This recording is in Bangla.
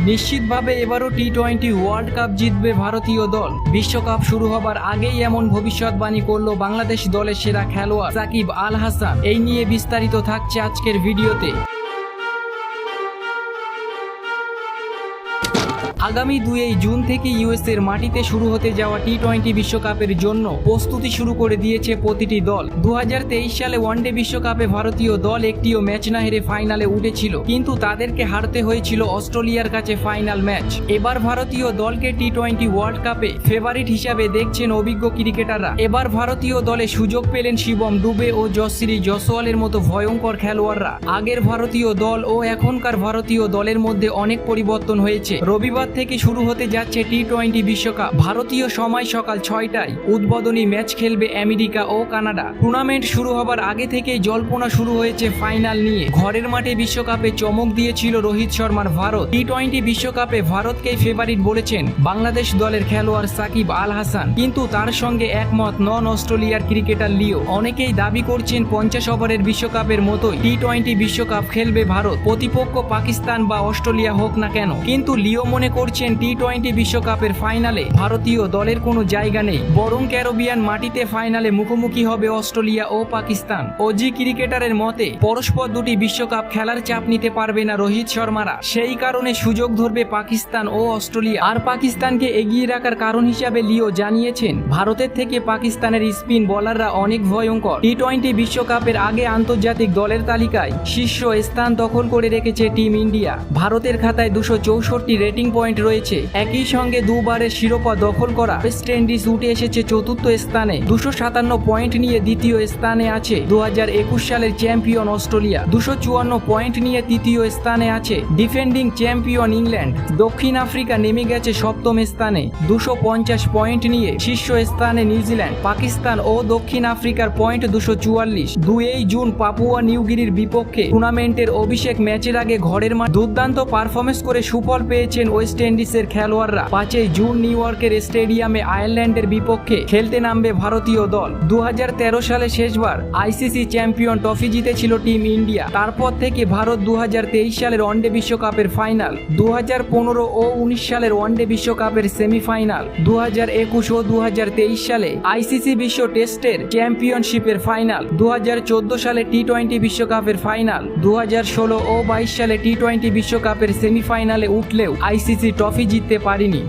নিশ্চিতভাবে এবারও টি-20 ওয়ার্ল্ড কাপ জিতবে ভারতীয় দল। বিশ্বকাপ শুরু হবার আগেই এমন ভবিষ্যৎবাণী করল বাংলাদেশ দলের সেরা খেলোয়াড় সাকিব আল হাসান। এই নিয়ে বিস্তারিত থাকছে আজকের ভিডিওতে। আগামী 2 জুন থেকে ইউএসএর মাটিতে শুরু হতে যাওয়া টি-20 বিশ্বকাপের জন্য প্রস্তুতি শুরু করে দিয়েছে প্রতিটি দল। 2023 সালে ওয়ানডে বিশ্বকাপে ভারতীয় দল একটিও ম্যাচ না হেরে ফাইনালে উঠেছিল, কিন্তু তাদেরকে হারতে হয়েছিল অস্ট্রেলিয়ার কাছে ফাইনাল ম্যাচ। এবার ভারতীয় দলকে টি-20 ওয়ার্ল্ড কাপে ফেভারিট হিসাবে দেখছেন অভিজ্ঞ ক্রিকেটাররা। এবার ভারতীয় দলে সুযোগ পেলেন শিবম ডুবে ও যশস্বী জয়সওয়ালের মতো ভয়ঙ্কর খেলোয়াড়রা। আগের ভারতীয় দল ও এখনকার ভারতীয় দলের মধ্যে অনেক পরিবর্তন হয়েছে। রবিবার থেকে শুরু হতে যাচ্ছে টি-20 বিশ্বকাপ। ভারতীয় সময় সকাল 6টায় উদ্বোধনী ম্যাচ খেলবে আমেরিকা ও কানাডা। টুর্নামেন্ট শুরু হবার আগে থেকেই জল্পনা শুরু হয়েছে ফাইনাল নিয়ে। ঘরের মাঠে বিশ্বকাপে চমক দিয়েছিল রোহিত শর্মার ভারত। টি-20 বিশ্বকাপে ভারতকেই ফেভারিট বলেছেন বাংলাদেশ দলের খেলোয়াড় সাকিব আল হাসান, কিন্তু তার সঙ্গে একমত নন অস্ট্রেলিয়ার ক্রিকেটার লিও। অনেকেই দাবি করছেন 50 ওভারের বিশ্বকাপের মতোই টি-20 বিশ্বকাপ খেলবে ভারত, প্রতিপক্ষ পাকিস্তান বা অস্ট্রেলিয়া হোক না কেন। কিন্তু লিও মনে করছেন টি-20 বিশ্বকাপের ফাইনালে ভারতীয় দলের কোনো জায়গা নেই, বরং ক্যারিবিয়ান মাটিতে ফাইনালে মুখোমুখি হবে অস্ট্রেলিয়া ও পাকিস্তান। অজি ক্রিকেটারের মতে পরস্পর দুটি বিশ্বকাপ খেলার চাপ নিতে পারবে না রোহিত শর্মারা, সেই কারণে সুযোগ ধরবে পাকিস্তান ও অস্ট্রেলিয়া। আর পাকিস্তানকে এগিয়ে রাখার কারণ হিসাবে লিও জানিয়েছেন ভারতের থেকে পাকিস্তানের স্পিন বোলাররা অনেক ভয়ঙ্কর। টি-20 বিশ্বকাপের আগে আন্তর্জাতিক দলের তালিকায় শীর্ষ স্থান দখল করে রেখেছে টিম ইন্ডিয়া। ভারতের খাতায় 264 রেটিং পয়েন্ট রয়েছে। একই সঙ্গে দুবারের শিরোপা দখল করা ওয়েস্ট ইন্ডিজ উঠে এসেছে চতুর্থ স্থানে 257 পয়েন্ট নিয়ে। দ্বিতীয় স্থানে আছে 2021 সালের চ্যাম্পিয়ন অস্ট্রেলিয়া, 254 পয়েন্ট নিয়ে তৃতীয় স্থানে আছে ডিফেন্ডিং চ্যাম্পিয়ন ইংল্যান্ড। দক্ষিণ আফ্রিকা নেমে গেছে সপ্তম স্থানে 250 পয়েন্ট নিয়ে। শীর্ষ স্থানে নিউজিল্যান্ড, পাকিস্তান ও দক্ষিণ আফ্রিকার পয়েন্ট 244। 2 জুন পাপুয়া নিউগিনির বিপক্ষে টুর্নামেন্টের অভিষেক ম্যাচের আগে ঘরের মাঠে দুর্দান্ত পারফরমেন্স করে সুফল পেয়েছেন ওয়েস্ট ইন্ডিজের খেলোয়াড়রা। 5 জুন নিউ ইয়র্কের স্টেডিয়ামে আয়ারল্যান্ডের বিপক্ষে খেলতে নামবে ভারতীয় দল। 2013 সালে শেষবার আইসিসি চ্যাম্পিয়ন ট্রফি জিতেছিল টিম ইন্ডিয়া। তারপর থেকে ভারত 2023 সালের ওয়ানডে বিশ্বকাপের ফাইনাল, 2015 ও 19 সালের ওয়ানডে বিশ্বকাপের সেমিফাইনাল, 2021 ও 2023 সালে আইসিসি বিশ্ব টেস্টের চ্যাম্পিয়নশিপের ফাইনাল, 2014 সালে টি-20 বিশ্বকাপের ফাইনাল, 2016 ও 22 সালে টি-20 বিশ্বকাপের সেমিফাইনালে উঠলেও আইসিসি ট্রফি জিততে পারেনি।